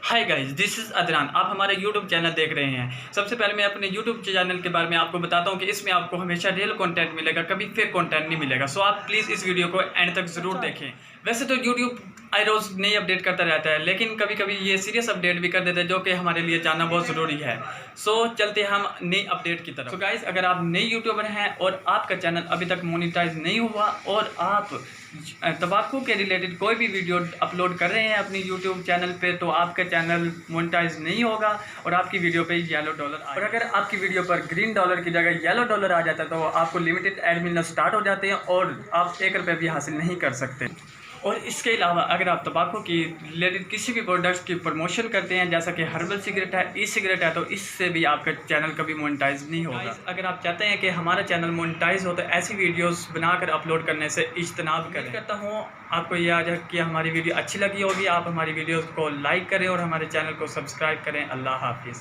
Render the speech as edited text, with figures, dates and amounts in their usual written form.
Hi guys, this is Adnan. आप हमारे YouTube channel देख रहे हैं। सबसे पहले मैं अपने YouTube चैनल के बारे में आपको बताता हूँ कि इसमें आपको हमेशा रियल कंटेंट मिलेगा, कभी फेक कंटेंट नहीं मिलेगा। सो आप प्लीज़ इस वीडियो को एंड तक ज़रूर देखें। वैसे तो YouTube आए रोज़ नई अपडेट करता रहता है, लेकिन कभी कभी ये सीरियस अपडेट भी कर देता है, जो कि हमारे लिए जानना बहुत ज़रूरी है। सो चलते हम नई अपडेट की तरफ। सो गाइस, अगर आप नए यूट्यूबर हैं और आपका चैनल अभी तक मोनेटाइज नहीं हुआ और आप तंबाकू के रिलेटेड कोई भी वीडियो अपलोड कर रहे हैं अपनी यूट्यूब चैनल पे, तो आपका चैनल मोनेटाइज नहीं होगा और आपकी वीडियो पे येलो डॉलर और अगर आपकी वीडियो पर ग्रीन डॉलर की जगह येलो डॉलर आ जाता है तो आपको लिमिटेड ऐड मिलना स्टार्ट हो जाते हैं और आप ₹1 भी हासिल नहीं कर सकते। और इसके अलावा अगर आप तंबाकू की रिलेटेड किसी भी प्रोडक्ट्स की प्रमोशन करते हैं, जैसा कि हर्बल सिगरेट है, ई सिगरेट है, तो इससे भी आपका चैनल कभी मोनेटाइज नहीं होगा। अगर आप चाहते हैं कि हमारा चैनल मोनेटाइज हो तो ऐसी वीडियोस बनाकर अपलोड करने से इज्तनाब करें। करता हूँ आपको यह आज कि हमारी वीडियो अच्छी लगी होगी, आप हमारी वीडियोस को लाइक करें और हमारे चैनल को सब्सक्राइब करें। अल्लाह हाफिज़।